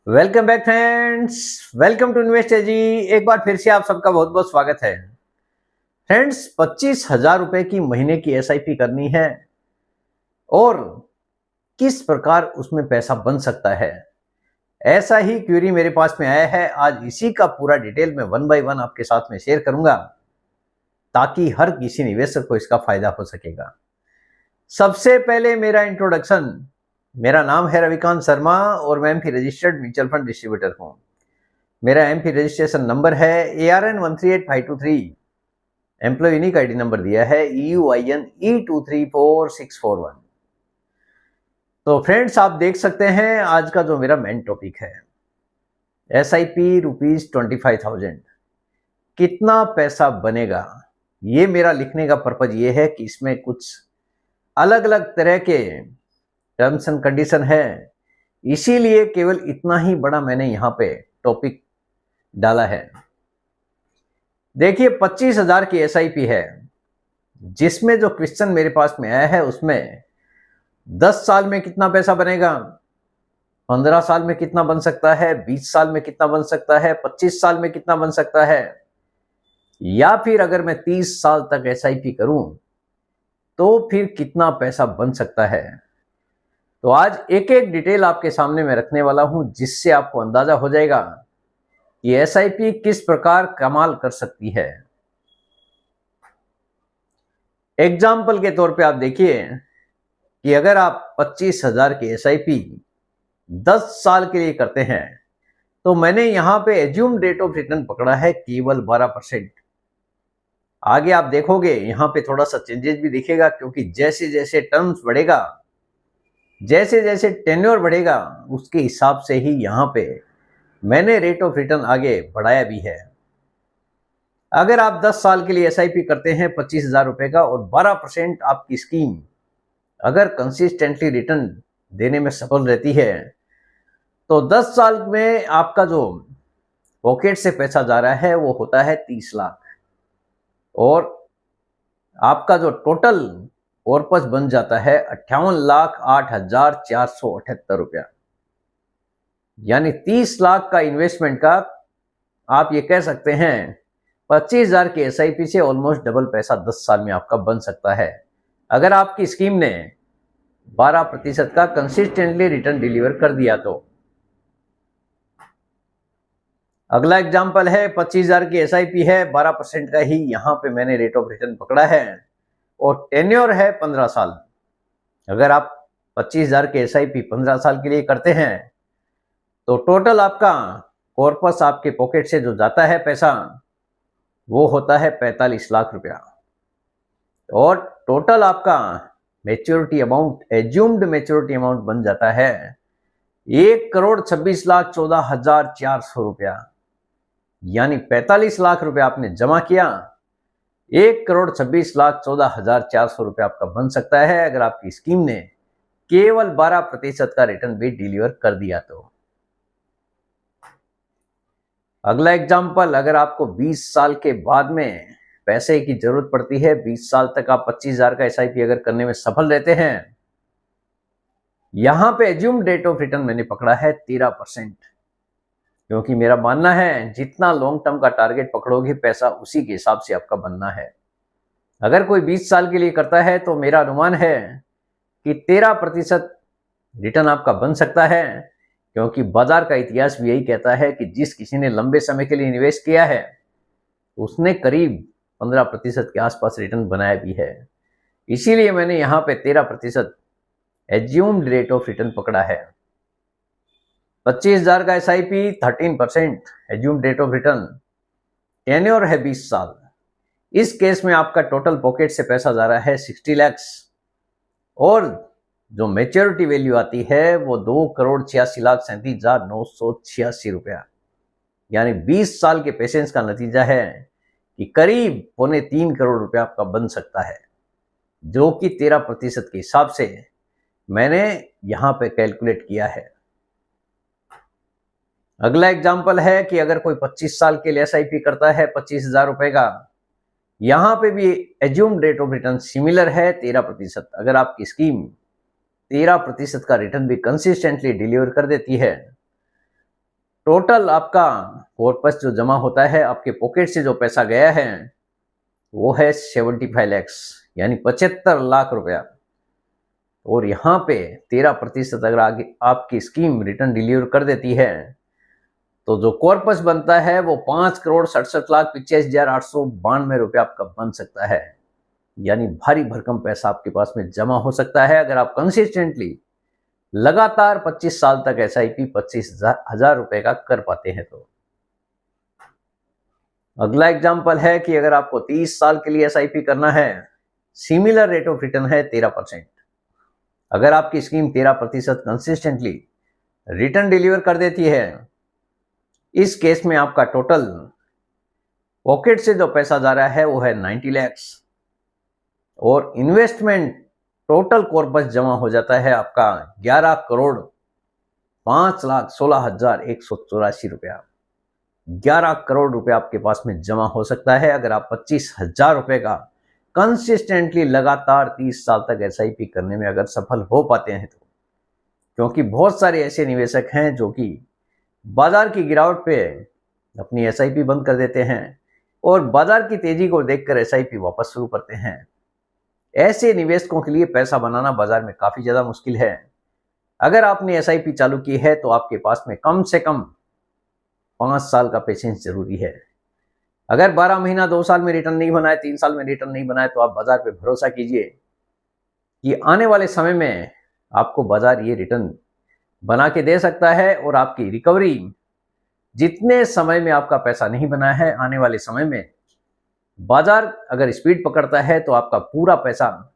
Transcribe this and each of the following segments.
Welcome back friends. Welcome to invest ji. एक बार फिर से आप सबका बहुत बहुत स्वागत है। फ्रेंड्स, 25,000 रुपए की महीने की एसआईपी करनी है और किस प्रकार उसमें पैसा बन सकता है, ऐसा ही क्वेरी मेरे पास में आया है। आज इसी का पूरा डिटेल में वन बाय वन आपके साथ में शेयर करूंगा ताकि हर किसी निवेशक को इसका फायदा हो सकेगा। सबसे पहले मेरा इंट्रोडक्शन। मेरा नाम है रविकांत शर्मा और मैं MP registered mutual fund distributor हूं। मेरा एमपी रजिस्ट्रेशन नंबर है ARN 138523। Employ unique ID number दिया है EUIN E234641। तो फ्रेंड्स, आप देख सकते हैं आज का जो मेरा मेन टॉपिक है, SIP ₹25,000 कितना पैसा बनेगा। ये मेरा लिखने का पर्पज ये है कि इसमें कुछ अलग अलग तरह के टर्म्स एंड कंडीशन है, इसीलिए केवल इतना ही बड़ा मैंने यहाँ पे टॉपिक डाला है। देखिए, 25,000 की एसआईपी है, जिसमें जो क्वेश्चन मेरे पास में आया है उसमें 10 साल में कितना पैसा बनेगा, 15 साल में कितना बन सकता है, 20 साल में कितना बन सकता है, 25 साल में कितना बन सकता है, या फिर अगर मैं 30 साल तक एसआईपी करूं तो फिर कितना पैसा बन सकता है। तो आज एक एक डिटेल आपके सामने मैं रखने वाला हूं, जिससे आपको अंदाजा हो जाएगा कि एसआईपी किस प्रकार कमाल कर सकती है। एग्जाम्पल के तौर पे आप देखिए कि अगर आप 25,000 की एसआईपी 10 साल के लिए करते हैं तो मैंने यहां पे एज्यूम रेट ऑफ रिटर्न पकड़ा है केवल 12%। आगे आप देखोगे यहां पे थोड़ा सा चेंजेस भी दिखेगा, क्योंकि जैसे जैसे टर्म्स बढ़ेगा, जैसे जैसे टेन्योर बढ़ेगा, उसके हिसाब से ही यहां पे मैंने रेट ऑफ रिटर्न आगे बढ़ाया भी है। अगर आप 10 साल के लिए एसआईपी करते हैं 25,000 रुपए का और 12% आपकी स्कीम अगर कंसिस्टेंटली रिटर्न देने में सफल रहती है तो 10 साल में आपका जो पॉकेट से पैसा जा रहा है वो होता है 30 लाख और आपका जो टोटल कॉर्पस बन जाता है 58,08,478 रुपया। यानी 30 लाख का इन्वेस्टमेंट का आप ये कह सकते हैं 25,000 की एसआईपी से ऑलमोस्ट डबल पैसा 10 साल में आपका बन सकता है, अगर आपकी स्कीम ने 12% का कंसिस्टेंटली रिटर्न डिलीवर कर दिया तो। अगला एग्जांपल है, 25,000 की एसआईपी है, 12% का ही यहां पे मैंने रेट ऑफ रिटर्न पकड़ा है और टेन्योर है 15 साल। अगर आप 25,000 की एसआईपी 15 साल के लिए करते हैं तो टोटल आपका कॉर्पस आपके पॉकेट से जो जाता है पैसा वो होता है 45 लाख रुपया और टोटल आपका maturity amount, assumed maturity amount बन जाता है 1,26,14,400 रुपया। यानी 45 लाख रुपया आपने जमा किया, 1,26,14,400 रुपया आपका बन सकता है अगर आपकी स्कीम ने केवल 12% का रिटर्न भी डिलीवर कर दिया तो। अगला एग्जाम्पल, अगर आपको 20 साल के बाद में पैसे की जरूरत पड़ती है, 20 साल तक आप 25,000 का एसआईपी अगर करने में सफल रहते हैं, यहां पे एज्यूम रेट ऑफ रिटर्न मैंने पकड़ा है 13%, क्योंकि मेरा मानना है जितना लॉन्ग टर्म का टारगेट पकड़ोगे पैसा उसी के हिसाब से आपका बनना है। अगर कोई 20 साल के लिए करता है तो मेरा अनुमान है कि 13% रिटर्न आपका बन सकता है, क्योंकि बाजार का इतिहास भी यही कहता है कि जिस किसी ने लंबे समय के लिए निवेश किया है उसने करीब 15% के आसपास रिटर्न बनाया भी है। इसीलिए मैंने यहाँ पे 13% एज्यूम्ड रेट ऑफ रिटर्न पकड़ा है। 25,000 का SIP 13% assumed rate of return, tenure है 20 साल। इस केस में आपका टोटल पॉकेट से पैसा जा रहा है 60 लाख और जो मैच्योरिटी वैल्यू आती है वो 2,86,37,986 रुपया। यानी 20 साल के पेशेंस का नतीजा है कि करीब 2.25 करोड़ रुपया आपका बन सकता है, जो कि 13% के हिसाब से मैंने यहां पे कैलकुलेट किया है। अगला एग्जाम्पल है कि अगर कोई 25 साल के लिए एसआईपी करता है 25,000 रुपए का, यहां पे भी assume rate of return similar है 13%। अगर आपकी स्कीम 13% का रिटर्न भी कंसिस्टेंटली डिलीवर कर देती है टोटल आपका कॉर्पस जो जमा होता है, आपके पॉकेट से जो पैसा गया है वो है 75 लैक्स, यानी 75 लाख रुपया। और यहाँ पे 13% अगर आगे आपकी स्कीम रिटर्न डिलीवर कर देती है तो जो कॉर्पस बनता है वो 5,67,85,892 रुपया आपका बन सकता है। यानी भारी भरकम पैसा आपके पास में जमा हो सकता है अगर आप कंसिस्टेंटली लगातार 25 साल तक एसआईपी 25,000 रुपए का कर पाते हैं। तो अगला एग्जाम्पल है कि अगर आपको 30 साल के लिए एसआईपी करना है, सिमिलर रेट ऑफ रिटर्न है 13%। अगर आपकी स्कीम 13% कंसिस्टेंटली रिटर्न डिलीवर कर देती है, इस केस में आपका टोटल पॉकेट से जो पैसा जा रहा है वो है 90 लैक्स और इन्वेस्टमेंट टोटल कॉर्पस जमा हो जाता है आपका 11,05,16,184 रुपया। 11 करोड़ रुपए आपके पास में जमा हो सकता है अगर आप 25,000 रुपए का कंसिस्टेंटली लगातार 30 साल तक एसआईपी करने में अगर सफल हो पाते हैं तो। क्योंकि बहुत सारे ऐसे निवेशक हैं जो कि बाजार की गिरावट पे अपनी एसआईपी बंद कर देते हैं और बाजार की तेजी को देखकर एसआईपी वापस शुरू करते हैं। ऐसे निवेशकों के लिए पैसा बनाना बाजार में काफी ज्यादा मुश्किल है। अगर आपने एसआईपी चालू की है तो आपके पास में कम से कम 5 साल का पेशेंस जरूरी है। अगर 12 महीना 2 साल में रिटर्न नहीं बनाए, 3 साल में रिटर्न नहीं बनाए तो आप बाजार पे भरोसा कीजिए कि आने वाले समय में आपको बाजार ये रिटर्न बना के दे सकता है और आपकी रिकवरी जितने समय में आपका पैसा नहीं बना है, आने वाले समय में बाजार अगर स्पीड पकड़ता है तो आपका पूरा पैसा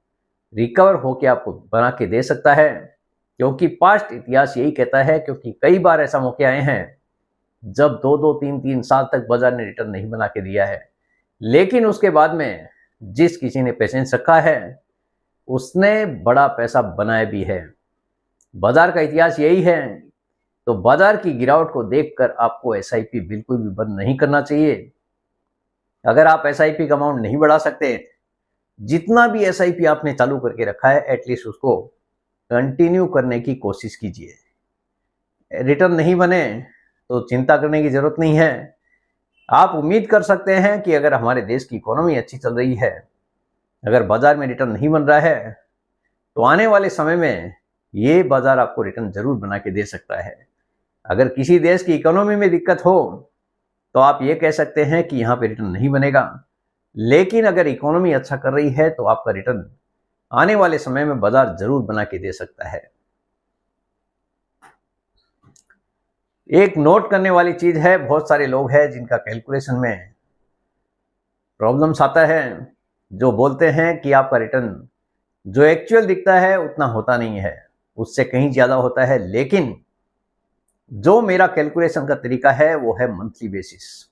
रिकवर होकर आपको बना के दे सकता है। क्योंकि पास्ट इतिहास यही कहता है, क्योंकि कई बार ऐसा मौके आए हैं जब 2-2, 3-3 साल तक बाजार ने रिटर्न नहीं बना के दिया है, लेकिन उसके बाद में जिस किसी ने पेशेंस रखा है उसने बड़ा पैसा बनाया भी है। बाजार का इतिहास यही है। तो बाजार की गिरावट को देखकर आपको एसआईपी बिल्कुल भी बंद नहीं करना चाहिए। अगर आप एसआईपी का अमाउंट नहीं बढ़ा सकते, जितना भी एसआईपी आपने चालू करके रखा है एटलीस्ट उसको कंटिन्यू करने की कोशिश कीजिए। रिटर्न नहीं बने तो चिंता करने की जरूरत नहीं है। आप उम्मीद कर सकते हैं कि अगर हमारे देश की इकोनॉमी अच्छी चल रही है, अगर बाजार में रिटर्न नहीं बन रहा है तो आने वाले समय में ये बाजार आपको रिटर्न जरूर बना के दे सकता है। अगर किसी देश की इकोनॉमी में दिक्कत हो तो आप ये कह सकते हैं कि यहाँ पे रिटर्न नहीं बनेगा, लेकिन अगर इकोनॉमी अच्छा कर रही है तो आपका रिटर्न आने वाले समय में बाजार जरूर बना के दे सकता है। एक नोट करने वाली चीज है, बहुत सारे लोग हैं जिनका कैलकुलेशन में प्रॉब्लम्स आता है, जो बोलते हैं कि आपका रिटर्न जो एक्चुअल दिखता है उतना होता नहीं है, उससे कहीं ज्यादा होता है। लेकिन जो मेरा कैलकुलेशन का तरीका है वो है मंथली बेसिस।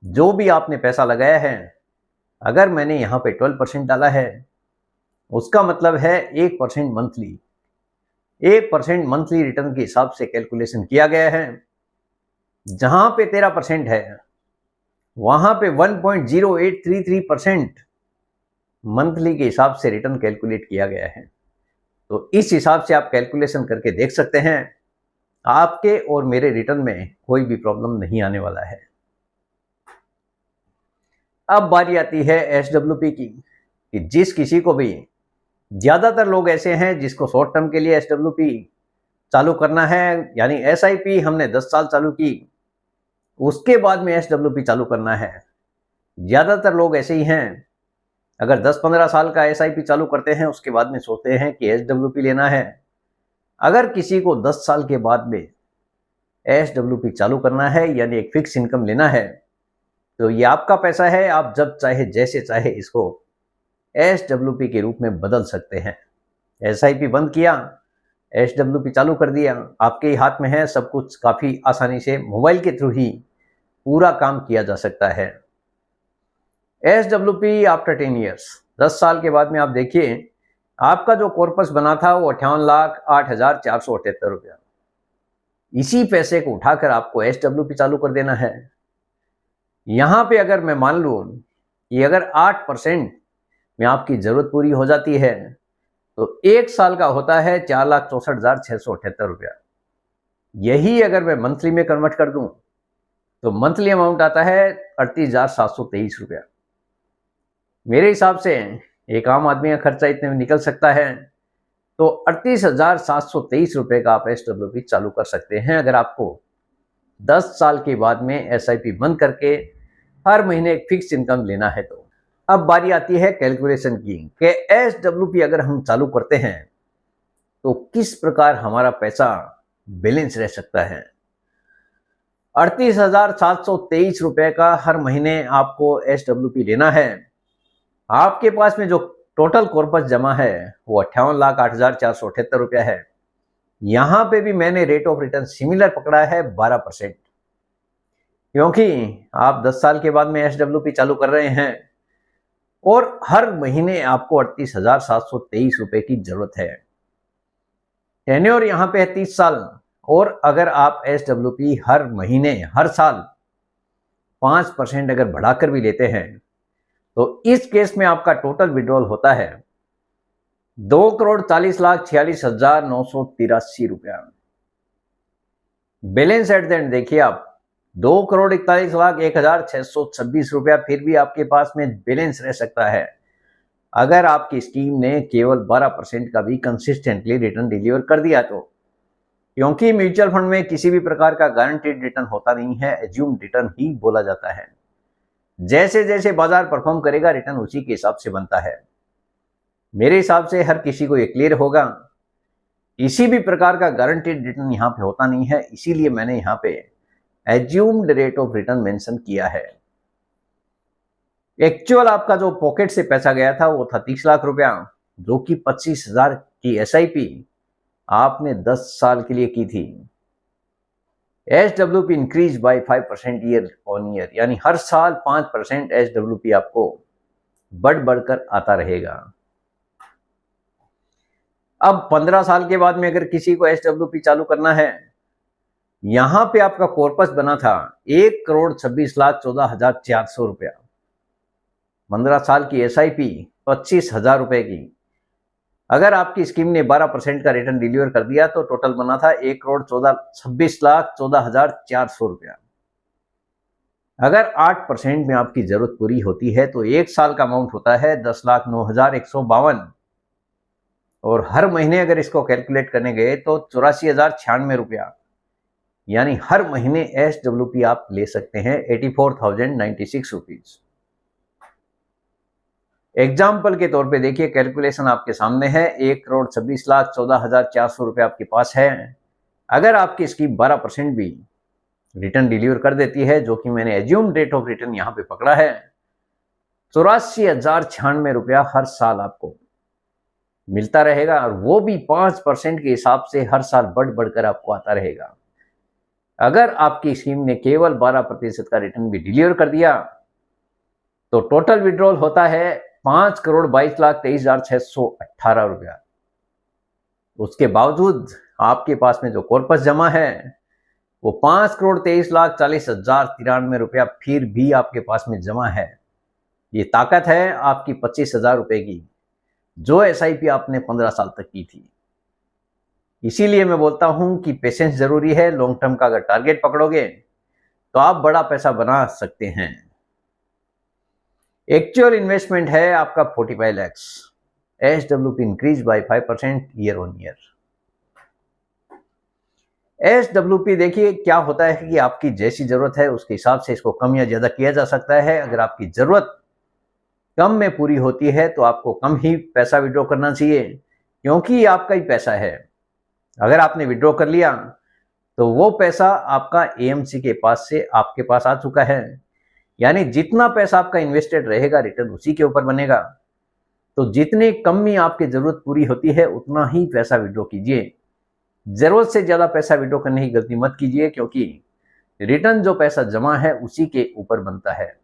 जो भी आपने पैसा लगाया है, अगर मैंने यहाँ पे 12% डाला है उसका मतलब है 1% मंथली। 1% मंथली रिटर्न के हिसाब से कैलकुलेशन किया गया है। जहां पे 13% है वहां पे 1.0833% मंथली के हिसाब से रिटर्न कैलकुलेट किया गया है। तो इस हिसाब से आप कैलकुलेशन करके देख सकते हैं, आपके और मेरे रिटर्न में कोई भी प्रॉब्लम नहीं आने वाला है। अब बारी आती है एसडब्ल्यूपी की, कि जिस किसी को भी, ज्यादातर लोग ऐसे हैं जिसको शॉर्ट टर्म के लिए एसडब्ल्यूपी चालू करना है, यानी एसआईपी हमने 10 साल चालू की उसके बाद में एसडब्ल्यूपी चालू करना है। ज्यादातर लोग ऐसे ही हैं, अगर 10-15 साल का एसआईपी चालू करते हैं उसके बाद में सोचते हैं कि एसडब्ल्यूपी लेना है। अगर किसी को 10 साल के बाद में एसडब्ल्यूपी चालू करना है, यानी एक फिक्स इनकम लेना है, तो ये आपका पैसा है, आप जब चाहे जैसे चाहे इसको एसडब्ल्यूपी के रूप में बदल सकते हैं। एसआईपी बंद किया, एसडब्ल्यूपी चालू कर दिया, आपके ही हाथ में है। सब कुछ काफी आसानी से मोबाइल के थ्रू ही पूरा काम किया जा सकता है। एसडब्ल्यूपी आफ्टर 10 ईयर्स, 10 साल के बाद में आप देखिए आपका जो कॉर्पस बना था वो 58,08,478 रुपया। इसी पैसे को उठाकर आपको एसडब्ल्यूपी चालू कर देना है। यहां पे अगर मैं मान लूं कि अगर 8% में आपकी जरूरत पूरी हो जाती है तो 1 साल का होता है 4,64,678 रुपया। यही अगर मैं मंथली में कन्वर्ट कर दूं तो मंथली अमाउंट आता है 38,723 रुपया। मेरे हिसाब से एक आम आदमी का खर्चा इतने में निकल सकता है, तो 38,723 रुपये का आप SWP चालू कर सकते हैं अगर आपको 10 साल के बाद में SIP बंद करके हर महीने एक फिक्स इनकम लेना है। तो अब बारी आती है कैलकुलेशन की कि SWP अगर हम चालू करते हैं तो किस प्रकार हमारा पैसा बैलेंस रह सकता है। 38,723 रुपये का हर महीने आपको SWP लेना है। आपके पास में जो टोटल कॉर्पस जमा है वो 58,08,478 रुपया है। यहां पे भी मैंने रेट ऑफ रिटर्न सिमिलर पकड़ा है 12%, क्योंकि आप 10 साल के बाद में SWP चालू कर रहे हैं और हर महीने आपको 38,723 रुपये की जरूरत है। टेन्योर यहाँ पे है 30 साल, और अगर आप SWP हर महीने हर साल 5% अगर बढ़ाकर भी लेते हैं तो इस केस में आपका टोटल विड्रॉल होता है 2,40,46,983 रुपया। बैलेंस एट द एंड देखिए आप 2,41,01,626 रुपया फिर भी आपके पास में बैलेंस रह सकता है अगर आपकी स्कीम ने केवल 12% का भी कंसिस्टेंटली रिटर्न डिलीवर कर दिया तो। क्योंकि म्यूचुअल फंड में किसी भी प्रकार का गारंटीड रिटर्न होता नहीं है, एज्यूम्ड रिटर्न ही बोला जाता है। जैसे जैसे बाजार परफॉर्म करेगा रिटर्न उसी के हिसाब से बनता है। मेरे हिसाब से हर किसी को ये क्लियर होगा, किसी भी प्रकार का गारंटीड रिटर्न यहाँ पे होता नहीं है, इसीलिए मैंने यहाँ पे assumed rate of return mention किया है। एक्चुअल आपका जो पॉकेट से पैसा गया था वो था 30 लाख रुपया, जो कि 25,000 की SIP आपने 10 साल के लिए की थी। SWP increase by 5% year on year, यानी हर साल 5% SWP आपको बढ़कर आता रहेगा। अब 15 साल के बाद में अगर किसी को SWP चालू करना है, यहां पे आपका कॉर्पस बना था 1,26,14,400 रुपया। 15 साल की SIP 25,000 रुपए की, अगर आपकी स्कीम ने 12% का रिटर्न डिलीवर कर दिया तो टोटल बना था 1,26,14,400 रुपया। अगर 8% में आपकी जरूरत पूरी होती है तो एक साल का अमाउंट होता है 10,09,152, और हर महीने अगर इसको कैलकुलेट करने गए तो 84,096 रुपया, यानी हर महीने SWP आप ले सकते हैं 84,096 रुपीज। एग्जाम्पल के तौर पे देखिए, कैलकुलेशन आपके सामने है। 1,26,14,400 रुपये आपके पास है। अगर आपकी स्कीम 12% भी रिटर्न डिलीवर कर देती है, जो कि मैंने एज्यूम रेट ऑफ रिटर्न यहाँ पे पकड़ा है, 84,096 रुपया हर साल आपको मिलता रहेगा, और वो भी 5% के हिसाब से हर साल बढ़कर आपको आता रहेगा। अगर आपकी स्कीम ने केवल 12% का रिटर्न भी डिलीवर कर दिया तो टोटल विड्रॉल होता है 5,22,23,618 रुपया। उसके बावजूद आपके पास में जो कॉर्पस जमा है वो 5,23,40,093 रुपया फिर भी आपके पास में जमा है। ये ताकत है आपकी 25,000 रुपए की, जो SIP आपने 15 साल तक की थी। इसीलिए मैं बोलता हूं कि पेशेंस जरूरी है। लॉन्ग टर्म का अगर टारगेट पकड़ोगे तो आप बड़ा पैसा बना सकते हैं। एक्चुअल इन्वेस्टमेंट है आपका 45 lakh. SWP increase by 5% year on year. SWP देखिए क्या होता है कि आपकी जैसी जरूरत है उसके हिसाब से इसको कम या ज्यादा किया जा सकता है। अगर आपकी जरूरत कम में पूरी होती है तो आपको कम ही पैसा विड्रॉ करना चाहिए, क्योंकि ये आपका ही पैसा है। अगर आपने विड्रॉ कर लिया तो वो पैसा आपका AMC के पास से आपके पास आ चुका है, यानी जितना पैसा आपका इन्वेस्टेड रहेगा रिटर्न उसी के ऊपर बनेगा। तो जितनी कम में आपकी जरूरत पूरी होती है उतना ही पैसा विड्रॉ कीजिए। जरूरत से ज्यादा पैसा विड्रॉ करने की गलती मत कीजिए, क्योंकि रिटर्न जो पैसा जमा है उसी के ऊपर बनता है।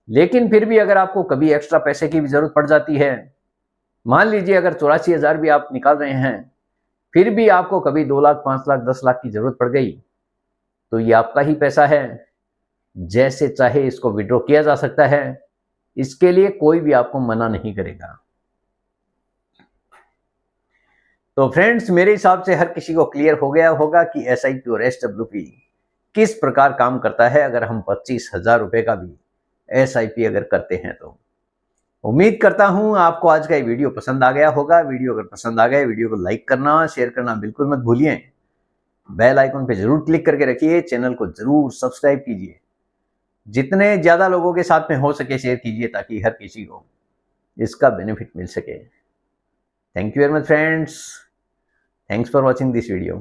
लेकिन फिर भी अगर आपको कभी एक्स्ट्रा पैसे की भी जरूरत पड़ जाती है, मान लीजिए अगर 84,000 भी आप निकाल रहे हैं, फिर भी आपको कभी 2 लाख, 5 लाख, 10 लाख की जरूरत पड़ गई, तो ये आपका ही पैसा है, जैसे चाहे इसको विड्रॉ किया जा सकता है। इसके लिए कोई भी आपको मना नहीं करेगा। तो फ्रेंड्स, मेरे हिसाब से हर किसी को क्लियर हो गया होगा कि SIP और SWP किस प्रकार काम करता है अगर हम 25,000 रुपए का भी SIP अगर करते हैं तो। उम्मीद करता हूं आपको आज का ये वीडियो पसंद आ गया होगा। वीडियो अगर पसंद आ गया, वीडियो को लाइक करना, शेयर करना बिल्कुल मत भूलिए। बेल आइकन पे जरूर क्लिक करके रखिए, चैनल को जरूर सब्सक्राइब कीजिए। जितने ज्यादा लोगों के साथ में हो सके शेयर कीजिए ताकि हर किसी को इसका बेनिफिट मिल सके। Thank you very much friends, thanks for watching this video.